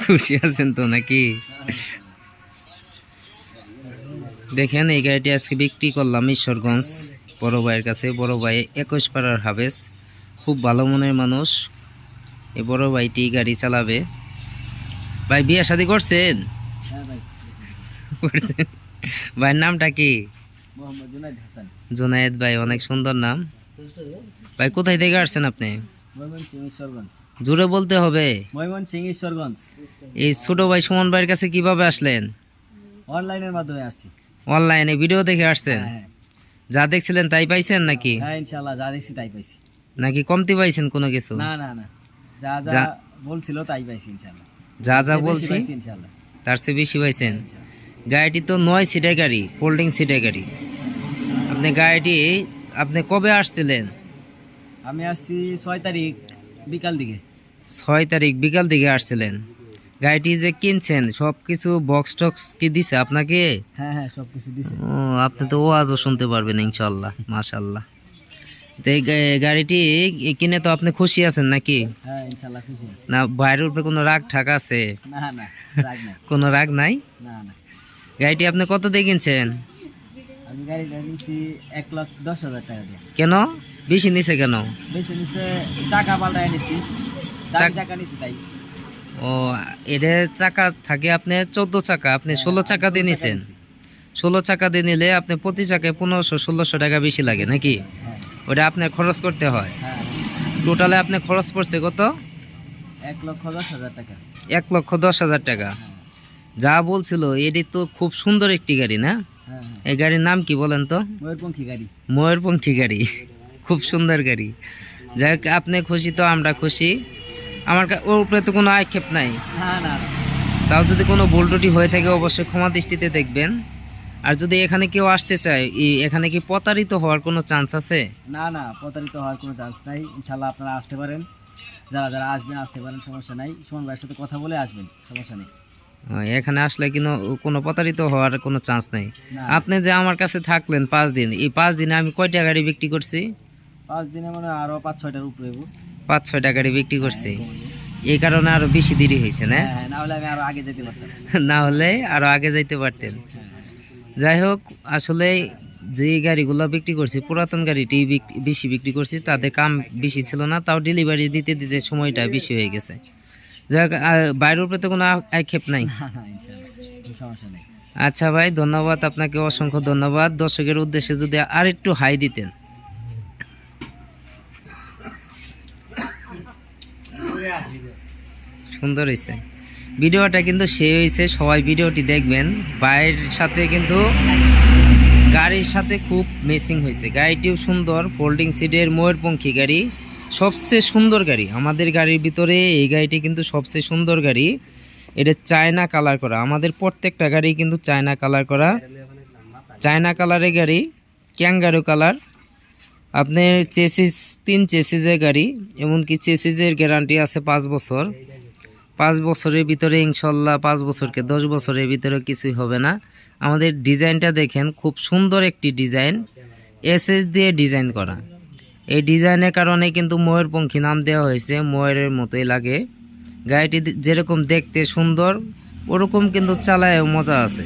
খুশি আছেন তো নাকি? দেখেন এই গাড়িটি আজকে বিক্রি করলাম ঈশ্বরগঞ্জ বড় ভাইয়ের কাছে। বড় ভাই 21 পাড়ার হাবেস, খুব ভালো মনের মানুষ। এই বড় ভাইটি গাড়ি চালাবে। ভাই বিয়ে শাদী করছেন? করছেন। ভাইয়ের নামটা কি? জুনায়েদ ভাই, অনেক সুন্দর নাম। ভাই কোথায় থেকে আসছেন আপনি? জোরে বলতে হবে। এই ছোট ভাই সুমন ভাইয়ের কাছে কিভাবে আসলেন? অনলাইনের মাধ্যমে আসছি। অনলাইনে ভিডিও দেখে আসছেন? যা দেখছিলেন তাই পাইছেন নাকি? হ্যাঁ ইনশাআল্লাহ, যা দেখছি তাই পাইছি। নাকি কমতি পাইছেন কোনো কিছু? না না না, যা যা বলছিল তাই পাইছি ইনশাআল্লাহ। যা যা বলছি ইনশাআল্লাহ তার চেয়ে বেশি পাইছেন। গাড়িটি তো 9 সিটের গাড়ি, ফোল্ডিং সিটের গাড়ি। আপনি কবে আসছিলেন? আমি আসছি 6 তারিখ বিকাল দিকে। 6 তারিখ বিকাল দিকে আসছিলেন। গাড়িটি যে কিনছেন সব কিছু বক্স টক্স কি দিছে আপনাকে? হ্যাঁ হ্যাঁ, সব কিছু দিছে। ও, আপনি তো ওয়াজও শুনতে পারবেন ইনশাআল্লাহ। মাশাআল্লাহ। তো এই গাড়িটি কিনে তো আপনি খুশি আছেন নাকি? হ্যাঁ ইনশাআল্লাহ খুশি আছি। না ভাইয়ের উপরে কোনো রাগ ঠাক আছে? না না, রাগ নাই। কোনো রাগ নাই? না না। গাড়িটি আপনি কত দিয়ে কিনছেন? আমি গাড়িটা নিয়েছি 1,10,000 টাকা দিয়ে। কেন বেশি নিছে কেন? বেশি নিচে চাকা পাল্টায় নিছি, চাকা নিছি তাই। ও, এদের চাকা থাকে আপনি 14 চাকা, আপনি 16 চাকা দিয়ে নিছেন। 16 চাকা দিয়ে নিলে আপনি প্রতি চাকায় 1500-1600 টাকা বেশি লাগে নাকি? ওটা আপনার খরচ করতে হয়। টোটালে আপনার খরচ পড়ছে কত? 1,10,000 টাকা। 1,10,000 টাকা। যা বলছিল, এটি তো খুব সুন্দর একটি গাড়ি না? এই গাড়ির নাম কি বলেন তো? ময়ূরপঙ্খী গাড়ি। ময়ূরপঙ্খী গাড়ি, খুব সুন্দর গাড়ি। যাই হোক, আপনি খুশি তো আমরা খুশি। আমার ওর উপরে তো কোনো আক্ষেপ নাই। না না, তাও যদি কোনো ভুল ত্রুটি হয়ে থাকে অবশ্যই ক্ষমা দৃষ্টিতে দেখবেন। আর যদি এখানে কেউ আসতে চায়, এখানে কি প্রতারিত হওয়ার কোনো চান্স আছে? না না, প্রতারিত হওয়ার কোনো চান্স নাই। ইনশাআল্লাহ আপনারা আসতে পারেন, যারা যারা আসবেন আসতে পারেন, সমস্যা নাই। সুমন ভাইয়ের সাথে কথা বলে আসবেন, সমস্যা নেই। এখানে আসলে কোনো প্রতারিত হওয়ার কোনো চান্স নাই। আপনি যে আমার কাছে থাকলেন 5 দিন, এই 5 দিনে আমি কয়টা গাড়ি বিক্রি করছি? 5 দিনে মানে আরো 5-6টার উপরে। 5-6টা গাড়ি বিক্রি করছি। এই কারণে আরো বেশি দেরি হয়েছে না? না হলে আমি আরো আগে যেতে পারতাম। না হলে আরো আগে যাইতে পারতেন। যাই হোক, আসলে যে গাড়িগুলো বিক্রি করছি, পুরাতন গাড়িটি বেশি বিক্রি করছি, তাদের কাম বেশি ছিল না, তাও ডেলিভারি দিতে দিতে সময়টা বেশি হয়ে গেছে। যাই হোক, বাইরের উপরে তো কোনো আক্ষেপ নাই। আচ্ছা ভাই, ধন্যবাদ আপনাকে, অসংখ্য ধন্যবাদ। দর্শকের উদ্দেশ্যে যদি আর একটু হাই দিতেন। সুন্দর হয়েছে ভিডিওটা, কিন্তু সে হয়েছে। সবাই ভিডিওটি দেখবেন। ভাইয়ের সাথে কিন্তু গাড়ির সাথে খুব মেসিং হয়েছে। গাড়িটিও সুন্দর, ফোল্ডিং সিটের ময়ূরপঙ্খী গাড়ি, সবচেয়ে সুন্দর গাড়ি আমাদের গাড়ির ভিতরে। এই গাড়িটি কিন্তু সবচেয়ে সুন্দর গাড়ি। এটা চায়না কালার করা। আমাদের প্রত্যেকটা গাড়ি কিন্তু চায়না কালার করা। চায়না কালারের গাড়ি, ক্যাঙ্গারু কালার। আপনার চেসিস 3 চেসিসের গাড়ি, এমনকি চেসিসের গ্যারান্টি আছে 5 বছর। 5 বছরের ভিতরে ইনশাল্লাহ, 5 বছরকে 10 বছরের ভিতরে কিছুই হবে না। আমাদের ডিজাইনটা দেখেন, খুব সুন্দর একটি ডিজাইন, এসএস দিয়ে ডিজাইন করা। এই ডিজাইনের কারণে কিন্তু ময়ূরপঙ্খী নাম দেওয়া হয়েছে, ময়ূরের মতোই লাগে। গাড়িটি যেরকম দেখতে সুন্দর, ওরকম কিন্তু চালায় মজা আছে।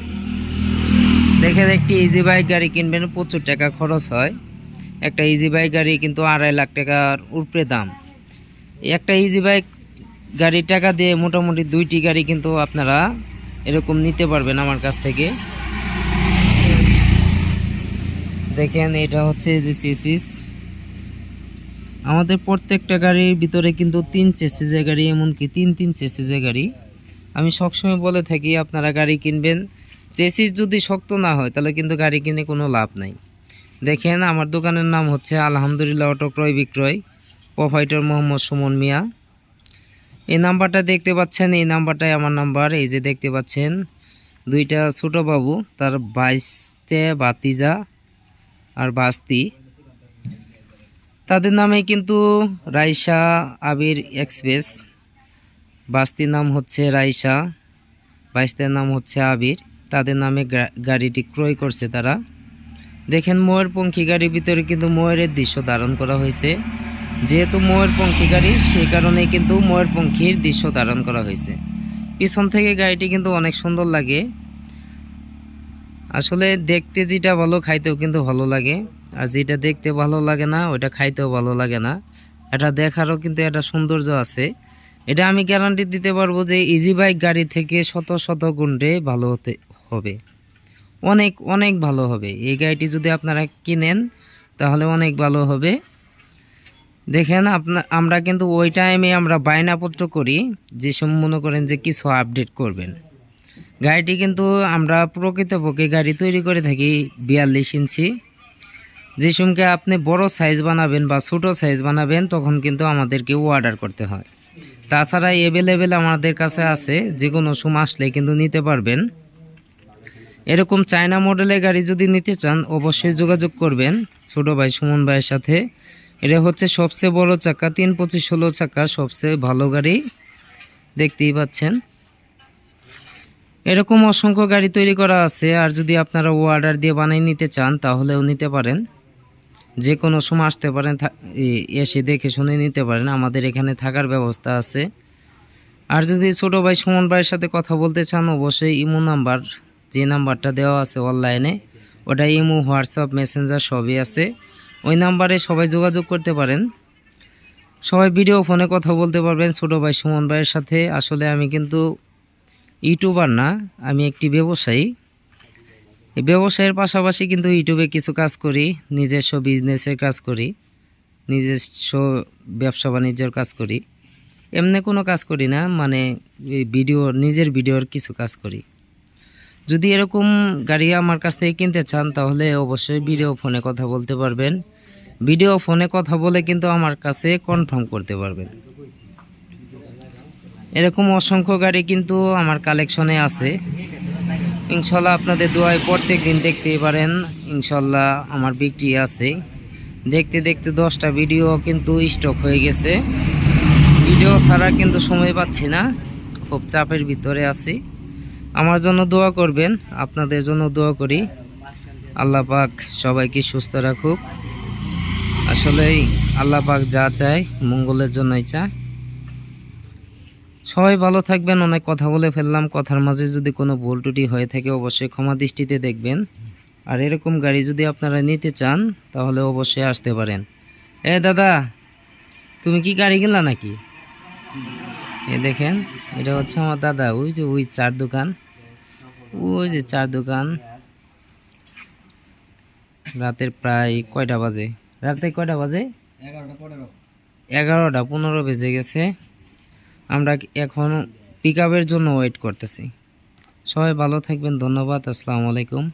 দেখেন, একটি ইজি বাইক গাড়ি কিনবেন প্রচুর টাকা খরচ হয়। একটা ইজি বাইক গাড়ি কিন্তু 2.5 লাখ টাকার উপরে দাম। একটা ইজি বাইক গাড়ির টাকা দিয়ে মোটামুটি 2টি গাড়ি কিন্তু আপনারা এরকম নিতে পারবেন আমার কাছ থেকে। দেখেন, এটা হচ্ছে যে চেসিস। আমাদের প্রত্যেকটা গাড়ির ভিতরে কিন্তু 3 চেসিসের গাড়ি, এমনকি 3 চেসিসের গাড়ি। আমি সবসময় বলে থাকি, আপনারা গাড়ি কিনবেন, চেসিস যদি শক্ত না হয় তাহলে কিন্তু গাড়ি কিনে কোনো লাভ নাই। দেখেন, আমার দোকানের নাম হচ্ছে আলহামদুলিল্লাহ অটো ক্রয় বিক্রয়, প্রোপাইটার মোহাম্মদ সুমন মিয়া। এই নাম্বারটা দেখতে পাচ্ছেন, এই নাম্বারটাই আমার নাম্বার। এই যে দেখতে পাচ্ছেন 2টা ছোটো বাবু, তার বাইশতে বাতিজা আর বাস্তি, তাদের নামে কিন্তু রাইসা আবির এক্সপ্রেস। বাস্তির নাম হচ্ছে রাইসা, বাইশতের নাম হচ্ছে আবির। তাদের নামে গাড়িটি ক্রয় করছে তারা। দেখেন, ময়ূরপঙ্খী গাড়ির ভিতরে কিন্তু ময়ূরের দৃশ্য ধারণ করা হয়েছে। যেহেতু ময়ূরপঙ্খী গাড়ি সেই কারণেই কিন্তু ময়ূরপঙ্খীর দৃশ্য ধারণ করা হয়েছে। পিছন থেকে গাড়িটি কিন্তু অনেক সুন্দর লাগে। আসলে দেখতে যেটা ভালো খাইতেও কিন্তু ভালো লাগে, আর যেটা দেখতে ভালো লাগে না ওটা খাইতেও ভালো লাগে না। এটা দেখারও কিন্তু একটা সৌন্দর্য আছে। এটা আমি গ্যারান্টি দিতে পারবো যে ইজি বাইক গাড়ি থেকে শত শত গুণে ভালো হতে হবে, অনেক অনেক ভালো হবে। এই গাড়িটি যদি আপনারা কিনেন তাহলে অনেক ভালো হবে। দেখেন আমরা কিন্তু ওই টাইমে আমরা বায়নাপত্র করি যেসব মনে করেন যে কিছু আপডেট করবেন। গাড়িটি কিন্তু আমরা প্রকৃতপক্ষে গাড়ি তৈরি করে থাকি 42 ইঞ্চি। যে সময়কে আপনি বড় সাইজ বানাবেন বা ছোটো সাইজ বানাবেন তখন কিন্তু আমাদেরকে অর্ডার করতে হয়। তাছাড়া অ্যাভেলেবেল আমাদের কাছে আছে, যে কোনো সময় আসলে কিন্তু নিতে পারবেন। এরকম চায়না মডেলের গাড়ি যদি নিতে চান অবশ্যই যোগাযোগ করবেন ছোটো ভাই সুমন ভাইয়ের সাথে। এটা হচ্ছে সবচেয়ে বড় চাকা, 325/16 চাকা, সবচেয়ে ভালো গাড়ি, দেখতেই পাচ্ছেন। এরকম অসংখ্য গাড়ি তৈরি করা আছে। আর যদি আপনারা অর্ডার দিয়ে বানিয়ে নিতে চান তাহলেও নিতে পারেন, যে কোনো সময় আসতে পারেন, এসে দেখে শুনে নিতে পারেন। আমাদের এখানে থাকার ব্যবস্থা আছে। আর যদি ছোটো ভাই সুমন ভাইয়ের সাথে কথা বলতে চান অবশ্যই ইমো নাম্বার, যে নাম্বারটা দেওয়া আছে অনলাইনে, ওটা ইমো, হোয়াটসঅ্যাপ, মেসেঞ্জার সবই আছে। ওই নাম্বারে সবাই যোগাযোগ করতে পারেন। সবাই ভিডিও ফোনে কথা বলতে পারবেন ছোটো ভাই সুমন ভাইয়ের সাথে। আসলে আমি কিন্তু ইউটিউবার না, আমি একটি ব্যবসায়ী। এই ব্যবসায়ের পাশাপাশি কিন্তু ইউটিউবে কিছু কাজ করি, নিজস্ব বিজনেসের কাজ করি, নিজস্ব ব্যবসা বাণিজ্যের কাজ করি। এমনি কোনো কাজ করি না, মানে এই নিজের ভিডিওর কিছু কাজ করি। যদি এরকম গাড়ি আমার কাছ থেকে কিনতে চান তাহলে অবশ্যই ভিডিও ফোনে কথা বলতে পারবেন। ভিডিও ফোনে কথা বলে কিন্তু আমার কাছে কনফার্ম করতে পারবেন। এরকম অসংখ্য গাড়ি কিন্তু আমার কালেকশনে আছে। ইনশাল্লাহ আপনাদের দোয়ায় প্রত্যেক দিন দেখতেই পারেন, ইনশাল্লাহ আমার বিক্রি আছে। দেখতে দেখতে 10টা ভিডিও কিন্তু স্টক হয়ে গেছে। ভিডিও ছাড়া কিন্তু সময় পাচ্ছি না, খুব চাপের ভিতরে আছি। আমার জন্য দোয়া করবেন, আপনাদের জন্য দোয়া করি। আল্লাহ পাক সবাইকে সুস্থ রাখুক। আসলেই আল্লাহ পাক যা চায় মঙ্গলের জন্যই চায়। সবাই ভালো থাকবেন। অনেক কথা বলে ফেললাম, কথার মাঝে যদি কোনো ভুল ত্রুটি হয়ে থাকে অবশ্যই ক্ষমা দৃষ্টিতে দেখবেন। আর এরকম গাড়ি যদি আপনারা নিতে চান তাহলে অবশ্যই আসতে পারেন। দাদা, তুমি কি গাড়ি কিনলা নাকি? দেখেন, এটা হচ্ছে আমার দাদা। ওই যে ওই চার দোকান, ওই যে চার দোকান। রাতের প্রায় কয়টা বাজে? রাতে কয়টা বাজে? 11টা 15 বেজে গেছে। আমরা এখন পিক আপের জন্য ওয়েট করতেছি। সবাই ভালো থাকবেন, ধন্যবাদ, আসসালামু আলাইকুম।